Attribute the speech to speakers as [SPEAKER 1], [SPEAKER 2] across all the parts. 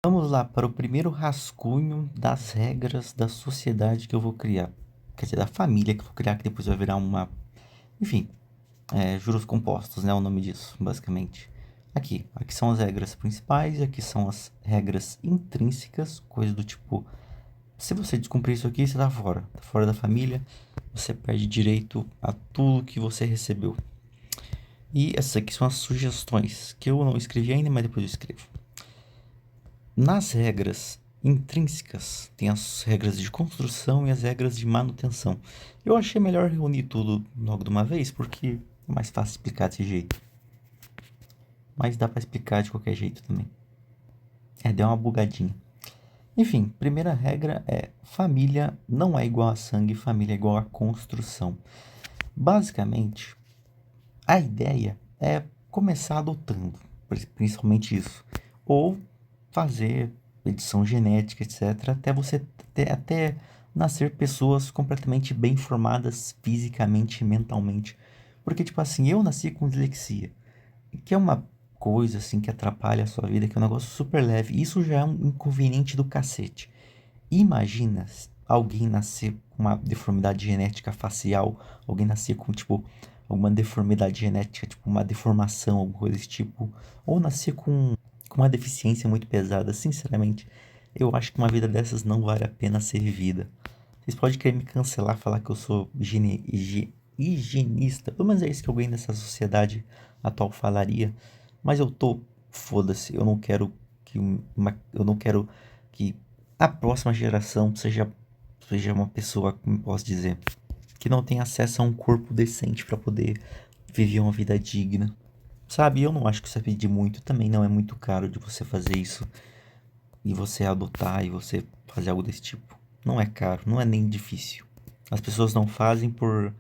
[SPEAKER 1] Vamos lá para o primeiro rascunho das regras da sociedade que eu vou criar. Quer dizer, da família que eu vou criar, que depois vai virar uma. Enfim, juros compostos, né? O nome disso, basicamente. Aqui são as regras principais, e aqui são as regras intrínsecas, coisa do tipo: se você descumprir isso aqui, você tá fora da família, você perde direito a tudo que você recebeu. E essas aqui são as sugestões, que eu não escrevi ainda, mas depois eu escrevo. Nas regras intrínsecas, tem as regras de construção e as regras de manutenção. Eu achei melhor reunir tudo logo de uma vez, porque é mais fácil explicar desse jeito. Mas dá para explicar de qualquer jeito também. Deu uma bugadinha. Enfim, primeira regra é: família não é igual a sangue, família é igual a construção. Basicamente, a ideia é começar adotando, principalmente isso, ou fazer edição genética, etc, até você até nascer pessoas completamente bem formadas fisicamente e mentalmente. Porque, tipo assim, eu nasci com dislexia, que é uma coisa assim que atrapalha a sua vida, que é um negócio super leve. Isso já é um inconveniente do cacete. Imagina alguém nascer com uma deformidade genética facial, alguém nascer com, tipo, alguma deformidade genética, tipo, uma deformação, alguma coisa desse tipo, ou nascer com uma deficiência muito pesada. Sinceramente, eu acho que uma vida dessas não vale a pena ser vivida. Vocês podem querer me cancelar, falar que eu sou higienista, pelo menos é isso que alguém nessa sociedade atual falaria, mas eu tô, foda-se, eu não quero que a próxima geração seja uma pessoa, como posso dizer, que não tem acesso a um corpo decente para poder viver uma vida digna. Sabe, eu não acho que isso é pedir muito, também não é muito caro de você fazer isso e você adotar e você fazer algo desse tipo. Não é caro, não é nem difícil. As pessoas não fazem por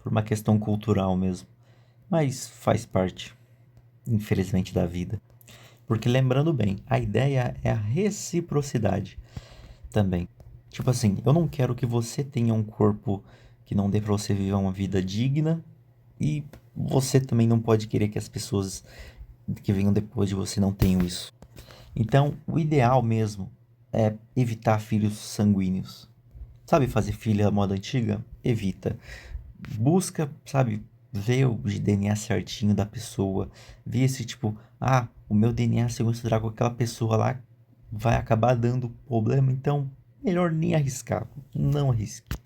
[SPEAKER 1] uma questão cultural mesmo, mas faz parte, infelizmente, da vida. Porque lembrando bem, a ideia é a reciprocidade também. Tipo assim, eu não quero que você tenha um corpo que não dê pra você viver uma vida digna e você também não pode querer que as pessoas que venham depois de você não tenham isso. Então, o ideal mesmo é evitar filhos sanguíneos. Sabe fazer filho à moda antiga? Evita. Busca, sabe, ver o DNA certinho da pessoa. Ver se, tipo, o meu DNA, se eu misturar com aquela pessoa lá, vai acabar dando problema. Então, melhor nem arriscar. Não arrisque.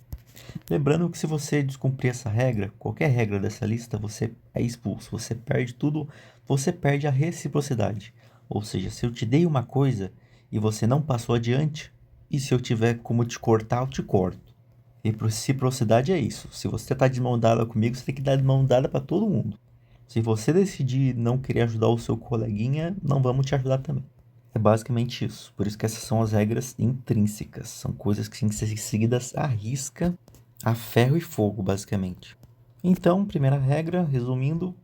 [SPEAKER 1] Lembrando que se você descumprir essa regra, qualquer regra dessa lista, você é expulso. Você perde tudo, você perde a reciprocidade. Ou seja, se eu te dei uma coisa e você não passou adiante, e se eu tiver como te cortar, eu te corto. E reciprocidade é isso. Se você tá de mão dada comigo, você tem que dar de mão dada para todo mundo. Se você decidir não querer ajudar o seu coleguinha, não vamos te ajudar também. É basicamente isso. Por isso que essas são as regras intrínsecas. São coisas que têm que ser seguidas à risca, a ferro e fogo, basicamente. Então, primeira regra, resumindo,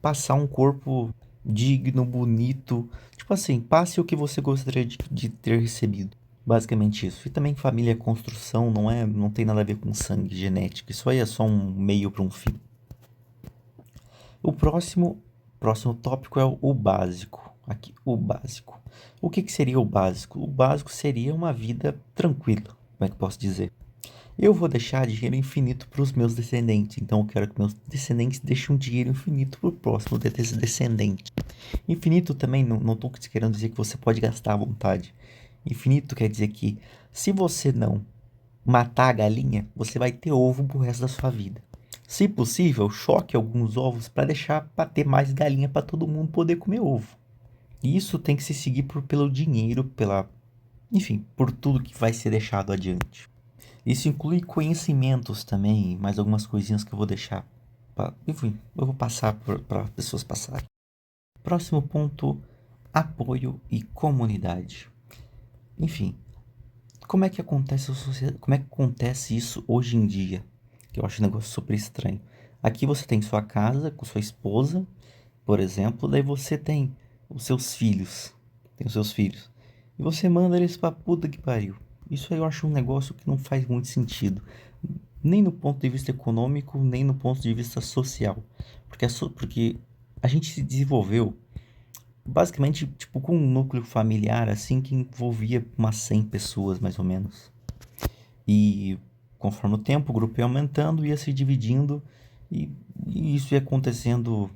[SPEAKER 1] passar um corpo digno, bonito. Tipo assim, passe o que você gostaria de ter recebido. Basicamente isso. E também família é construção, não tem nada a ver com sangue, genética. Isso aí é só um meio para um fim. O próximo tópico é o básico. Aqui, o básico. O que seria o básico? O básico seria uma vida tranquila, como é que eu posso dizer? Eu vou deixar dinheiro infinito para os meus descendentes, então eu quero que meus descendentes deixem um dinheiro infinito para o próximo descendente. Infinito também não estou querendo dizer que você pode gastar à vontade. Infinito quer dizer que se você não matar a galinha, você vai ter ovo pro resto da sua vida. Se possível, choque alguns ovos para deixar para ter mais galinha para todo mundo poder comer ovo. E isso tem que se seguir pelo dinheiro, enfim, por tudo que vai ser deixado adiante. Isso inclui conhecimentos também, mais algumas coisinhas que eu vou deixar. Enfim, eu vou passar para pessoas passarem. Próximo ponto: apoio e comunidade. Enfim, como é que acontece isso hoje em dia? Que eu acho um negócio super estranho. Aqui você tem sua casa com sua esposa, por exemplo, daí você tem os seus filhos. Tem os seus filhos. E você manda eles pra puta que pariu. Isso aí eu acho um negócio que não faz muito sentido. Nem no ponto de vista econômico, nem no ponto de vista social. Porque a gente se desenvolveu basicamente, tipo, com um núcleo familiar, assim, que envolvia umas 100 pessoas, mais ou menos. E conforme o tempo, o grupo ia aumentando, ia se dividindo, e, e isso ia acontecendo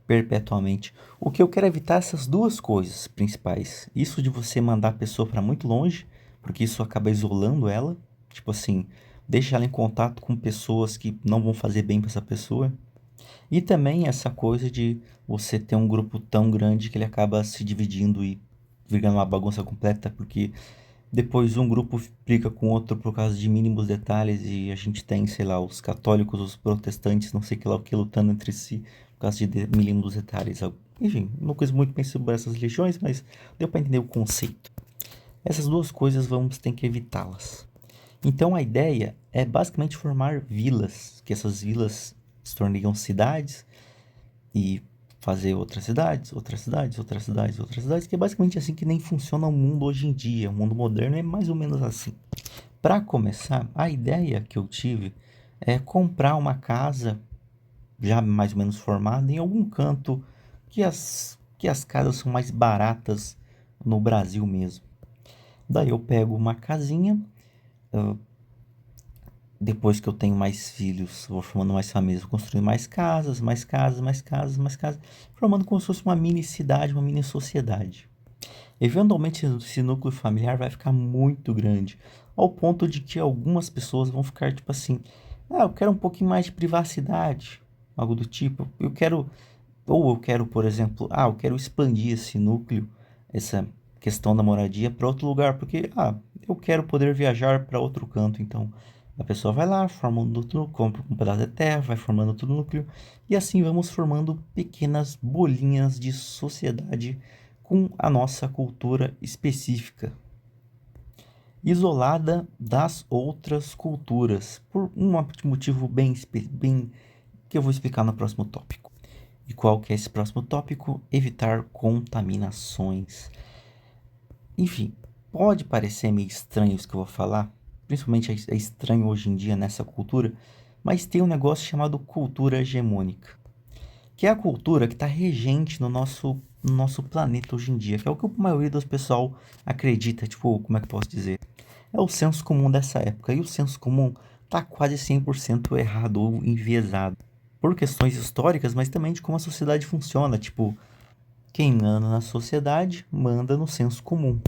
[SPEAKER 1] perpetuamente. O que eu quero evitar é essas duas coisas principais. Isso de você mandar a pessoa para muito longe, porque isso acaba isolando ela. Tipo assim, deixa ela em contato com pessoas que não vão fazer bem para essa pessoa. E também essa coisa de você ter um grupo tão grande que ele acaba se dividindo e virando uma bagunça completa, porque depois um grupo briga com outro por causa de mínimos detalhes e a gente tem, sei lá, os católicos, os protestantes, não sei que lá o que, lutando entre si por causa de mínimos detalhes. Enfim, não conheço muito bem sobre essas religiões, mas deu para entender o conceito. Essas duas coisas vamos ter que evitá-las. Então a ideia é basicamente formar vilas, que essas vilas se tornariam cidades e fazer outras cidades, outras cidades, outras cidades, outras cidades, que é basicamente assim que nem funciona o mundo hoje em dia. O mundo moderno é mais ou menos assim. Para começar, a ideia que eu tive é comprar uma casa já mais ou menos formada em algum canto que as casas são mais baratas no Brasil mesmo. Daí eu pego uma casinha, ah, depois que eu tenho mais filhos, vou formando mais famílias, vou construindo mais casas, mais casas, mais casas, mais casas, formando como se fosse uma mini cidade, uma mini sociedade. Eventualmente, esse núcleo familiar vai ficar muito grande, ao ponto de que algumas pessoas vão ficar tipo assim: ah, eu quero um pouquinho mais de privacidade, algo do tipo. Ou eu quero, por exemplo, eu quero expandir esse núcleo, essa questão da moradia para outro lugar, porque, eu quero poder viajar para outro canto. Então, a pessoa vai lá, forma um núcleo, compra um pedaço de terra, vai formando outro núcleo, e assim vamos formando pequenas bolinhas de sociedade com a nossa cultura específica, isolada das outras culturas, por um motivo bem que eu vou explicar no próximo tópico. E qual que é esse próximo tópico? Evitar contaminações. Enfim, pode parecer meio estranho isso que eu vou falar, principalmente é estranho hoje em dia nessa cultura, mas tem um negócio chamado cultura hegemônica, que é a cultura que está regente no nosso planeta hoje em dia, que é o que a maioria dos pessoal acredita, tipo, como é que eu posso dizer? É o senso comum dessa época, e o senso comum tá quase 100% errado ou enviesado, por questões históricas, mas também de como a sociedade funciona, tipo, quem manda na sociedade manda no senso comum.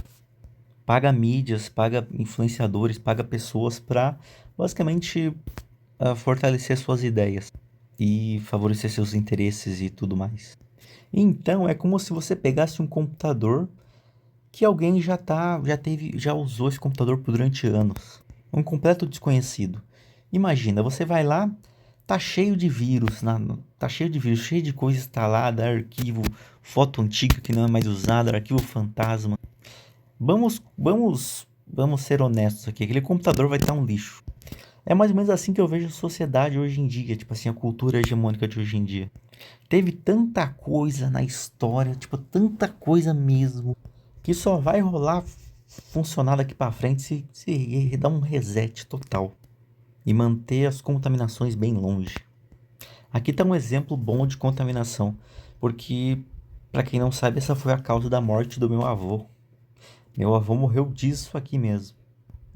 [SPEAKER 1] Paga mídias, paga influenciadores, paga pessoas para basicamente fortalecer suas ideias e favorecer seus interesses e tudo mais. Então é como se você pegasse um computador que alguém já usou esse computador por durante anos. Um completo desconhecido. Imagina, você vai lá, tá cheio de vírus, tá cheio de vírus, cheio de coisa instalada, arquivo, foto antiga que não é mais usada, arquivo fantasma. Vamos ser honestos aqui, aquele computador vai estar um lixo. É mais ou menos assim que eu vejo a sociedade hoje em dia, tipo assim, a cultura hegemônica de hoje em dia. Teve tanta coisa na história, tipo, tanta coisa mesmo, que só vai rolar funcionar daqui pra frente se dar um reset total e manter as contaminações bem longe. Aqui tá um exemplo bom de contaminação, porque, para quem não sabe, essa foi a causa da morte do meu avô. Meu avô morreu disso aqui mesmo.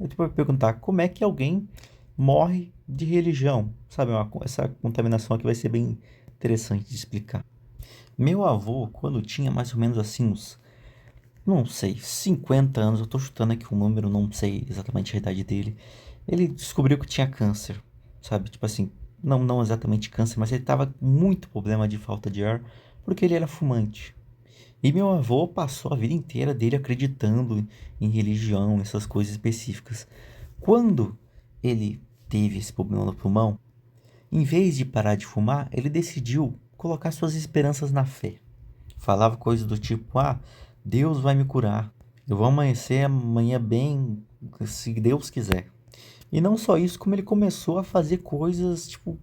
[SPEAKER 1] Eu tipo, vou perguntar, como é que alguém morre de religião? Sabe, essa contaminação aqui vai ser bem interessante de explicar. Meu avô, quando tinha mais ou menos assim uns, não sei, 50 anos, eu tô chutando aqui o número, não sei exatamente a idade dele, ele descobriu que tinha câncer, sabe? Tipo assim, não exatamente câncer, mas ele tava com muito problema de falta de ar, porque ele era fumante. E meu avô passou a vida inteira dele acreditando em religião, essas coisas específicas. Quando ele teve esse problema no pulmão, em vez de parar de fumar, ele decidiu colocar suas esperanças na fé. Falava coisas do tipo: Deus vai me curar. Eu vou amanhecer amanhã bem, se Deus quiser. E não só isso, como ele começou a fazer coisas, tipo,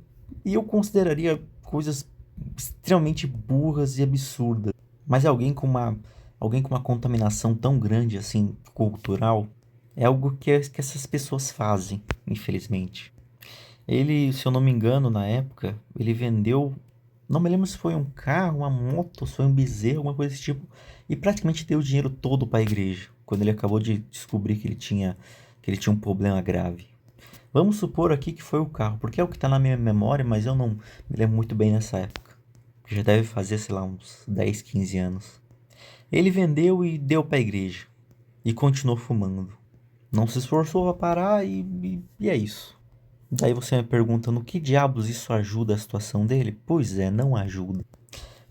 [SPEAKER 1] e eu consideraria coisas extremamente burras e absurdas. Mas alguém com uma contaminação tão grande assim, cultural, é algo que essas pessoas fazem, infelizmente. Ele, se eu não me engano, na época, ele vendeu. Não me lembro se foi um carro, uma moto, se foi um bezerro, alguma coisa desse tipo. E praticamente deu o dinheiro todo para a igreja, quando ele acabou de descobrir que ele tinha um problema grave. Vamos supor aqui que foi o carro, porque é o que está na minha memória, mas eu não me lembro muito bem nessa época. Já deve fazer, sei lá, uns 10, 15 anos. Ele vendeu e deu para a igreja. E continuou fumando. Não se esforçou para parar e é isso. Daí você me pergunta no que diabos isso ajuda a situação dele? Pois é, não ajuda.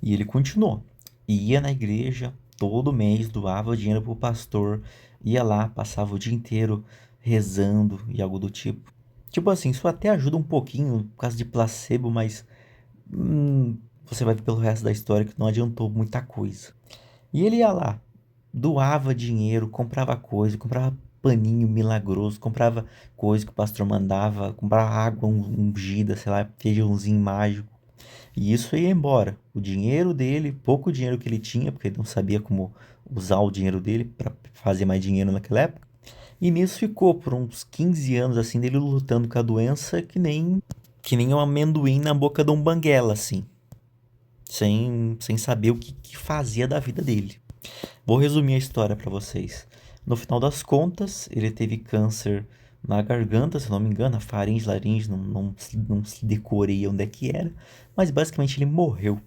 [SPEAKER 1] E ele continuou. Ia na igreja, todo mês doava dinheiro pro pastor, ia lá, passava o dia inteiro rezando e algo do tipo. Tipo assim, isso até ajuda um pouquinho por causa de placebo, mas você vai ver pelo resto da história que não adiantou muita coisa. E ele ia lá, doava dinheiro, comprava coisa, comprava paninho milagroso, comprava coisa que o pastor mandava, comprava água ungida, sei lá, feijãozinho mágico. E isso ia embora. O dinheiro dele, pouco dinheiro que ele tinha, porque ele não sabia como usar o dinheiro dele para fazer mais dinheiro naquela época. E nisso ficou por uns 15 anos assim dele lutando com a doença que nem um amendoim na boca de um banguela assim, sem saber o que fazia da vida dele. Vou resumir a história para vocês. No final das contas, ele teve câncer na garganta, se não me engano, a faringe, laringe, não se decorei onde é que era, mas basicamente ele morreu.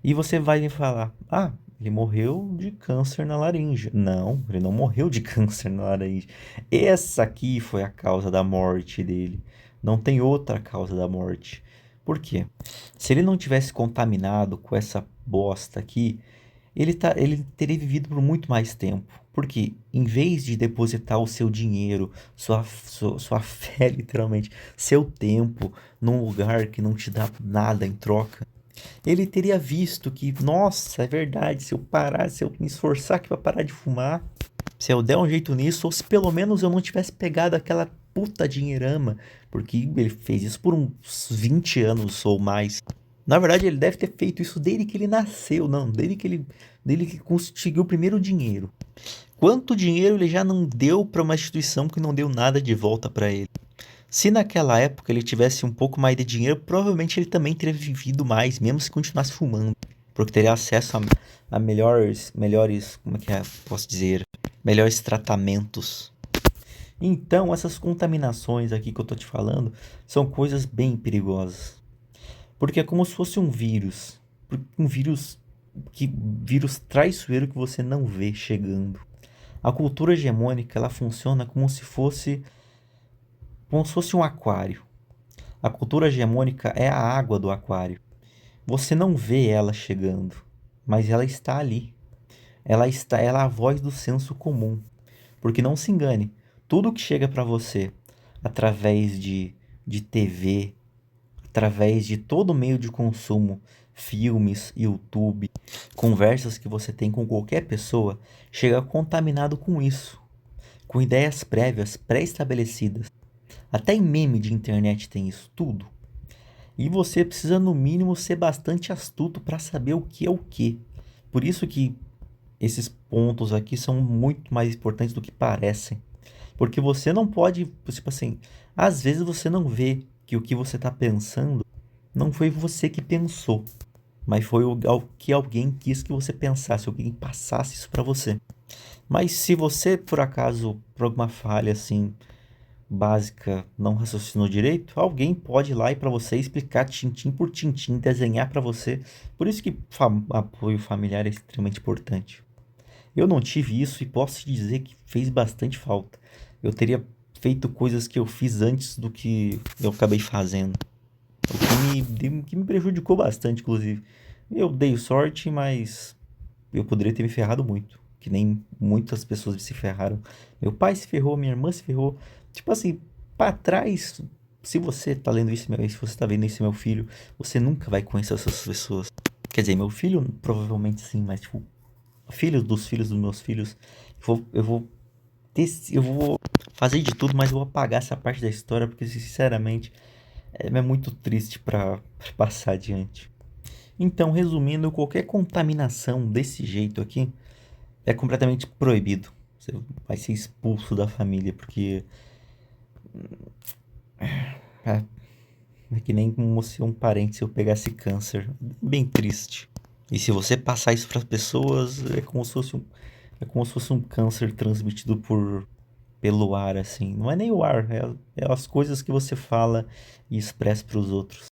[SPEAKER 1] E você vai me falar, ah, ele morreu de câncer na laringe. Não, ele não morreu de câncer na laringe. Essa aqui foi a causa da morte dele. Não tem outra causa da morte. Por quê? Se ele não tivesse contaminado com essa bosta aqui, ele teria vivido por muito mais tempo. Porque em vez de depositar o seu dinheiro, sua fé, literalmente, seu tempo, num lugar que não te dá nada em troca, ele teria visto que, nossa, é verdade, se eu parar, se eu me esforçar aqui para parar de fumar, se eu der um jeito nisso, ou se pelo menos eu não tivesse pegado aquela puta dinheirama, porque ele fez isso por uns 20 anos ou mais. Na verdade, ele deve ter feito isso desde que ele nasceu, não, desde que conseguiu o primeiro dinheiro. Quanto dinheiro ele já não deu para uma instituição que não deu nada de volta para ele? Se naquela época ele tivesse um pouco mais de dinheiro, provavelmente ele também teria vivido mais, mesmo se continuasse fumando, porque teria acesso a melhores, como é que é, posso dizer, melhores tratamentos. Então, essas contaminações aqui que eu tô te falando são coisas bem perigosas, porque é como se fosse um vírus, um vírus traiçoeiro que você não vê chegando. A cultura hegemônica, ela funciona como se fosse um aquário. A cultura hegemônica é a água do aquário. Você não vê ela chegando, mas ela está ali. Ela é a voz do senso comum. Porque não se engane, tudo que chega para você através de TV, através de todo meio de consumo, filmes, YouTube, conversas que você tem com qualquer pessoa, chega contaminado com isso, com ideias prévias, pré-estabelecidas. Até em meme de internet tem isso tudo. E você precisa, no mínimo, ser bastante astuto para saber o que é o que. Por isso que esses pontos aqui são muito mais importantes do que parecem. Porque você não pode, tipo assim, às vezes você não vê que o que você está pensando não foi você que pensou, mas foi o que alguém quis que você pensasse, alguém passasse isso para você. Mas se você, por acaso, por alguma falha assim, básica não raciocinou direito, alguém pode ir lá e para você explicar tintim por tintim, desenhar para você. Por isso que apoio familiar é extremamente importante. Eu não tive isso e posso te dizer que fez bastante falta. Eu teria feito coisas que eu fiz antes do que eu acabei fazendo. O que me prejudicou bastante, inclusive. Eu dei sorte, mas eu poderia ter me ferrado muito. Que nem muitas pessoas se ferraram. Meu pai se ferrou, minha irmã se ferrou. Tipo assim, pra trás, se você tá lendo isso, se você tá vendo isso, meu filho, você nunca vai conhecer essas pessoas. Quer dizer, meu filho, provavelmente sim, mas tipo, filhos dos meus filhos, eu vou fazer de tudo, mas eu vou apagar essa parte da história, porque sinceramente é muito triste pra passar adiante. Então, resumindo, qualquer contaminação desse jeito aqui é completamente proibido. Você vai ser expulso da família, porque é, É que nem como se um parente seu pegasse câncer. Bem triste. E se você passar isso para as pessoas, é como se fosse um câncer transmitido pelo ar, assim. Não é nem o ar, é as coisas que você fala e expressa para os outros.